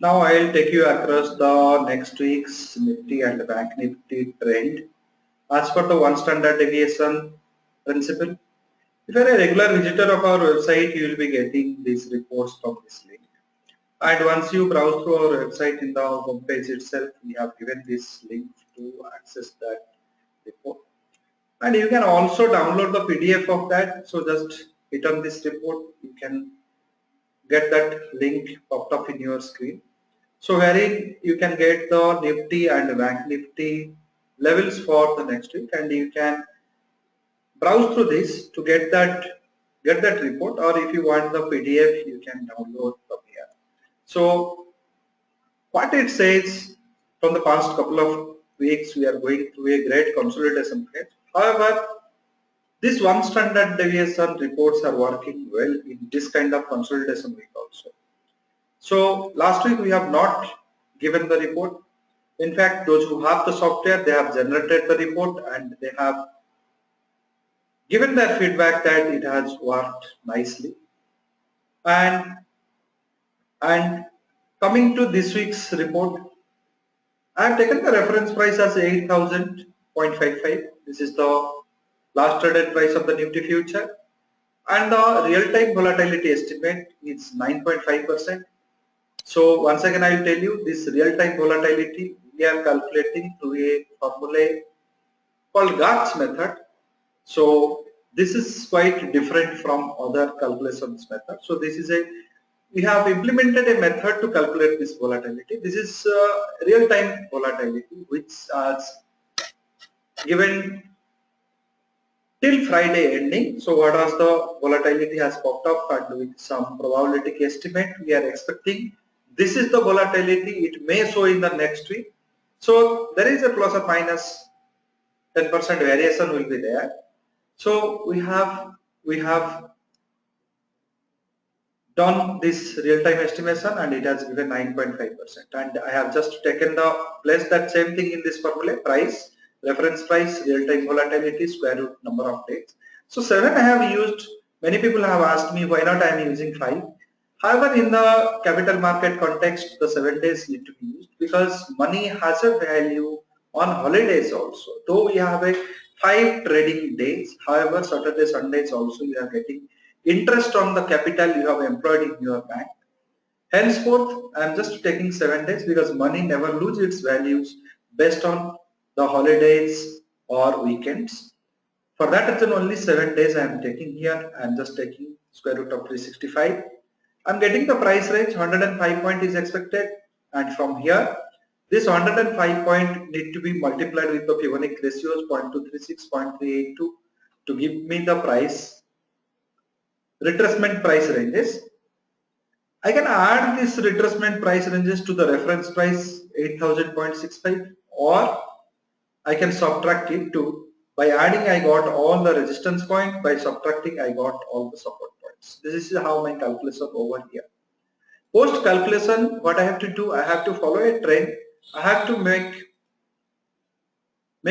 Now I'll take you across the next week's Nifty and Bank Nifty trend. As per the one standard deviation principle, if you are a regular visitor of our website, you will be getting these reports from this link. And once you browse through our website in the home page itself, we have given this link to access that report. And you can also download the PDF of that. So just hit on this report, you can get that link popped up in your screen. So wherein you can get the Nifty and Bank Nifty levels for the next week, and you can browse through this to get that report, or if you want the PDF, you can download from here. So what it says, from the past couple of weeks, we are going through a great consolidation phase. However, this one standard deviation reports are working well in this kind of consolidation week also. So last week we have not given the report. In fact, those who have the software, they have generated the report and they have given their feedback that it has worked nicely. And coming to this week's report, I have taken the reference price as 8,000.55. This is the last traded price of the Nifty future, and the real-time volatility estimate is 9.5%. So once again, I will tell you this real-time volatility we are calculating through a formula called Gart's method. So this is quite different from other calculations method. So this is we have implemented a method to calculate this volatility. This is real-time volatility, which is given till Friday ending. So what was the volatility has popped up, and with some probability estimate we are expecting this is the volatility. It may show in the next week. So there is a plus or minus 10% variation will be there. So we have done this real-time estimation and it has given 9.5%, and I have just taken the place that same thing in this formula: price, reference price, real-time volatility, square root number of days. So 7 I have used. Many people have asked me why not I am using 5. However, in the capital market context, the 7 days need to be used because money has a value on holidays also. Though we have a 5 trading days, however, Saturday, Sundays also you are getting interest on the capital you have employed in your bank. Henceforth, I am just taking 7 days because money never loses its values based on the holidays or weekends. For that reason, only 7 days I am taking here. I am just taking square root of 365. I am getting the price range 105 point is expected, and from here this 105 point need to be multiplied with the Fibonacci ratios 0.236, 0.382 to give me the price retracement price ranges. I can add this retracement price ranges to the reference price 8000.65, or I can subtract it to, by adding I got all the resistance point, by subtracting I got all the support points. This is how my calculation over here. Post calculation, what I have to do, I have to follow a trend. I have to make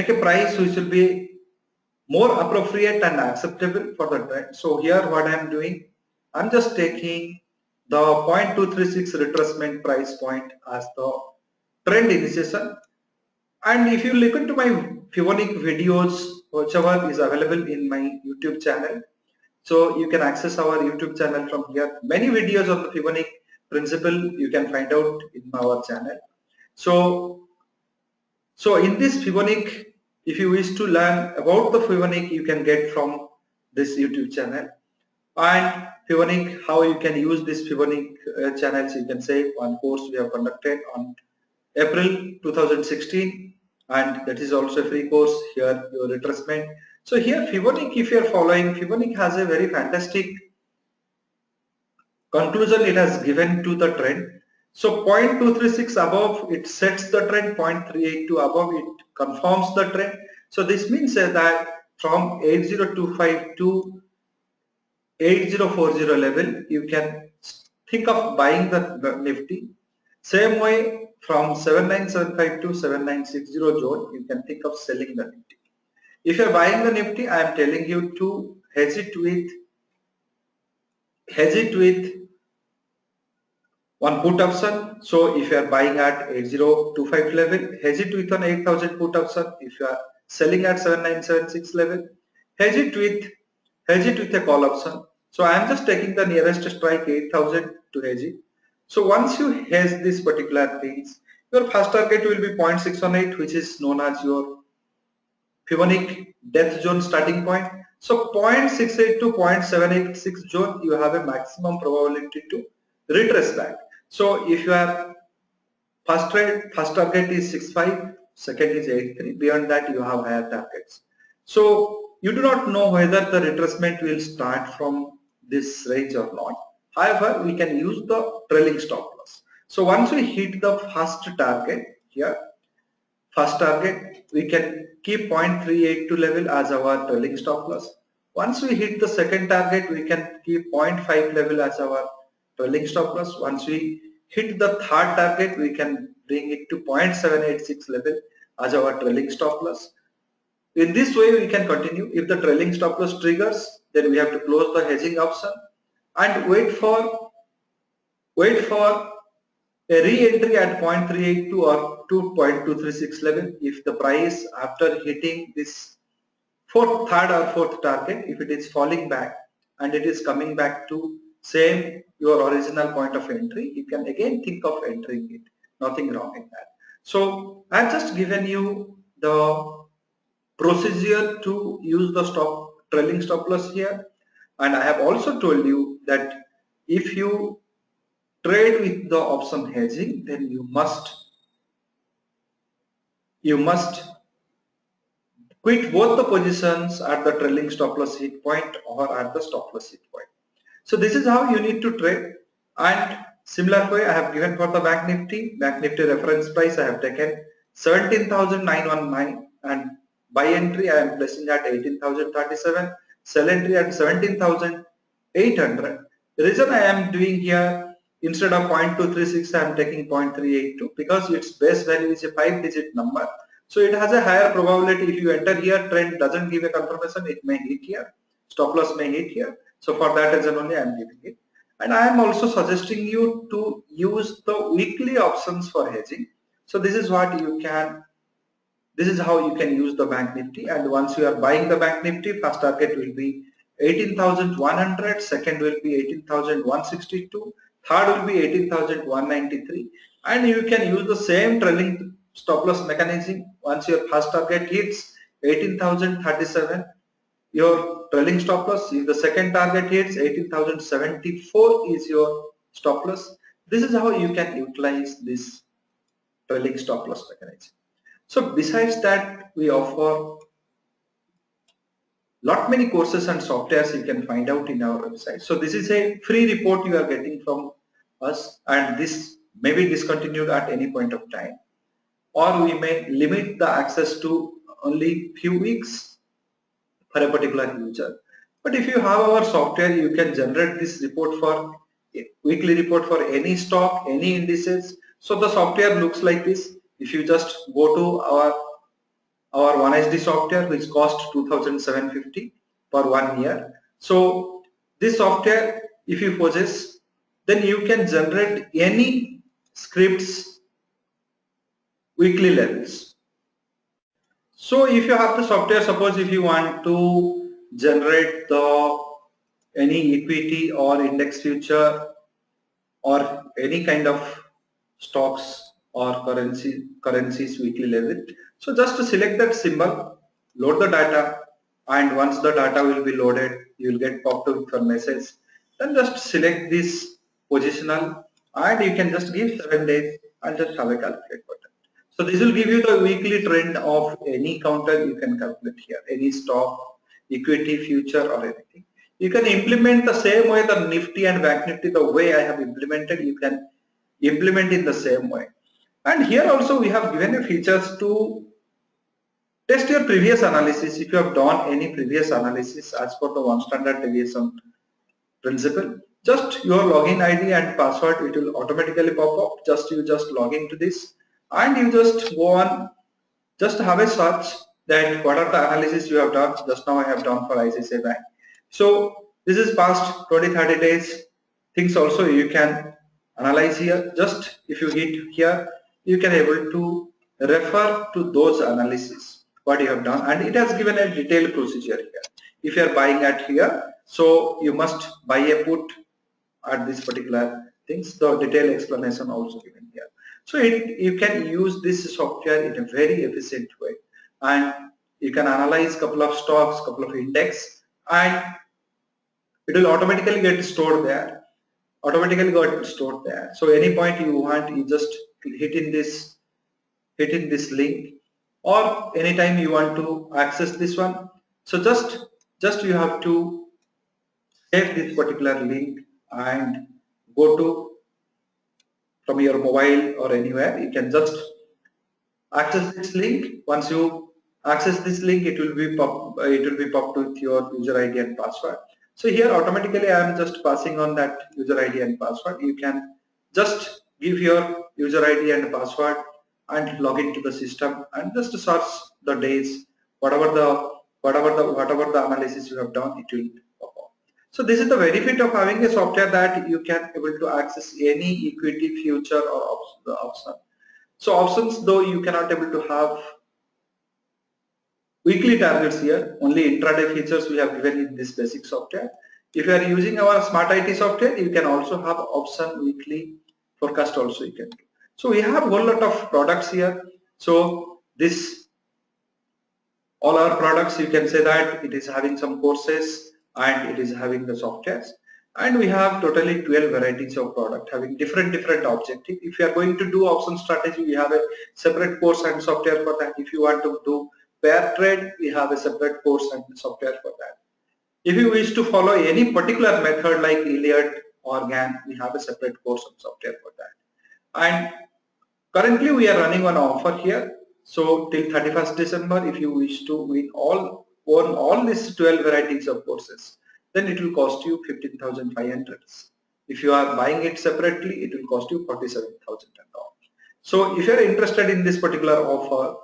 a price which will be more appropriate and acceptable for the trend. So here what I am doing, I am just taking the 0.236 retracement price point as the trend initiation. And if you look into my Fibonacci videos, whichever is available in my YouTube channel, so you can access our YouTube channel from here. Many videos on the Fibonacci principle you can find out in our channel. So in this Fibonacci, if you wish to learn about the Fibonacci, you can get from this YouTube channel. And Fibonacci, how you can use this Fibonacci channels, you can say one course we have conducted on April 2016, and that is also a free course. Here your retracement. So here Fibonacci, if you are following, Fibonacci has a very fantastic conclusion it has given to the trend. So 0.236 above it sets the trend, 0.382 above it confirms the trend. So this means that from 8025 to 8040 level you can think of buying the Nifty. Same way from 7975 to 7960 zone you can think of selling the Nifty. If you are buying the Nifty, I am telling you to hedge it with one put option. So if you are buying at 8025 level, hedge it with an 8000 put option. If you are selling at 7976 level, hedge it with a call option. So I am just taking the nearest strike 8000 to hedge it. So once you hedge this particular things, your first target will be 0.618, which is known as your Fibonacci death zone starting point. So 0.68 to 0.786 zone, you have a maximum probability to retrace back. So if you are first target is 65, second is 83. Beyond that, you have higher targets. So you do not know whether the retracement will start from this range or not. However, we can use the trailing stop loss. So once we hit the first target here, first target, we can keep 0.382 level as our trailing stop loss. Once we hit the second target, we can keep 0.5 level as our trailing stop loss. Once we hit the third target, we can bring it to 0.786 level as our trailing stop loss. In this way, we can continue. If the trailing stop loss triggers, then we have to close the hedging option and wait for a re-entry at 0.382 or 2.236 level. If the price after hitting this third or fourth target, if it is falling back and it is coming back to same your original point of entry, you can again think of entering it. Nothing wrong in that. So I have just given you the procedure to use the trailing stop loss here, and I have also told you that if you trade with the option hedging, then you must quit both the positions at the trailing stop loss hit point or at the stop loss hit point. So this is how you need to trade, and similar way I have given for the Bank Nifty. Bank Nifty reference price I have taken 17,919 and buy entry I am placing at 18,037, sell entry at 17,800. The reason I am doing here, instead of 0.236 I am taking 0.382 because its base value is a 5-digit number. So it has a higher probability. If you enter here, trend doesn't give a confirmation, it may hit here, stop loss may hit here. So for that reason only I am giving it. And I am also suggesting you to use the weekly options for hedging. So this is how you can use the Bank Nifty. And once you are buying the Bank Nifty, first target will be 18,100, second will be 18,162, third will be 18,193, and you can use the same trailing stop loss mechanism. Once your first target hits 18,037, your trailing stop loss. If the second target hits 18,074 is your stop loss. This is how you can utilize this trailing stop loss mechanism. So besides that, we offer lot many courses and softwares you can find out in our website. So this is a free report you are getting from us, and this may be discontinued at any point of time, or we may limit the access to only few weeks for a particular user. But if you have our software, you can generate this report for weekly report for any stock, any indices. So the software looks like this. If you just go to our 1HD software, which cost 2,750 for 1 year. So this software, if you purchase, then you can generate any scripts weekly levels. So if you have the software, suppose if you want to generate any equity or index future or any kind of stocks or currencies weekly level. So just to select that symbol, load the data, and once the data will be loaded, you will get popped up with a message. Then just select this positional, and you can just give 7 days and just have a calculate button. So this will give you the weekly trend of any counter you can calculate here, any stock, equity, future, or anything. You can implement the same way the Nifty and Bank Nifty, the way I have implemented, you can implement in the same way. And here also we have given a features to test your previous analysis. If you have done any previous analysis as per the one standard deviation principle, just your login ID and password, it will automatically pop up. You just log into this and you just go on, just have a search that what are the analysis you have done. Just now I have done for ICICI Bank. So this is past 20-30 days things also you can analyze here. Just if you hit here, you can able to refer to those analysis what you have done, and it has given a detailed procedure here. If you are buying at here, so you must buy a put at this particular things. The detailed explanation also given here. So you can use this software in a very efficient way, and you can analyze couple of stocks, couple of index, and it will automatically get stored there. So any point you want, you just hit in this link, or anytime you want to access this one. So just you have to save this particular link and go to from your mobile or anywhere. You can just access this link. Once you access this link, it will be popped with your user ID and password. So here automatically I am just passing on that user ID and password. You can just give your user ID and password and log into the system and just search the days, whatever the analysis you have done, it will pop up. So this is the benefit of having a software that you can able to access any equity, future or option. So options, though, you cannot able to have weekly targets here. Only intraday features we have given in this basic software. If you are using our smart IT software, you can also have option weekly forecast also you can do. So we have a whole lot of products here. So this all our products, you can say that it is having some courses and it is having the softwares. And we have totally 12 varieties of product having different objective. If you are going to do option strategy, we have a separate course and software for that. If you want to do pair trade, we have a separate course and software for that. If you wish to follow any particular method like Elliott or GAN, we have a separate course and software for that. And currently we are running an offer here. So till 31st December, if you wish to win all these 12 varieties of courses, then it will cost you 15,500. If you are buying it separately, it will cost you 47,000 and all. So if you are interested in this particular offer,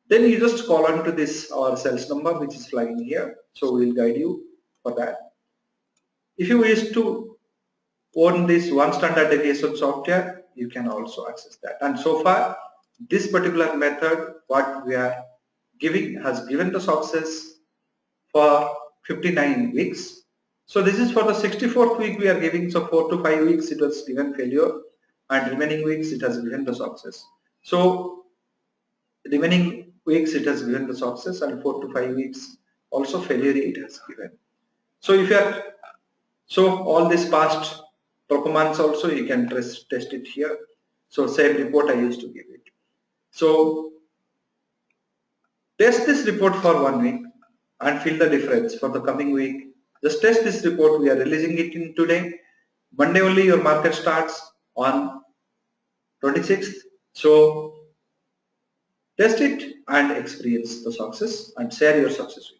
then you just call on to this our sales number which is flagging here. So we will guide you for that. If you wish to own this one standard deviation software, you can also access that. And so far, this particular method what we are giving has given the success for 59 weeks. So this is for the 64th week we are giving. So 4 to 5 weeks it was given failure, and remaining weeks it has given the success. So remaining weeks it has given the success, and 4 to 5 weeks also failure it has given. So if you are all this past performance also you can test it here. So same report I used to give it. So test this report for 1 week and feel the difference for the coming week. Just test this report. We are releasing it in today. Monday only your market starts on 26th. So test it and experience the success and share your success with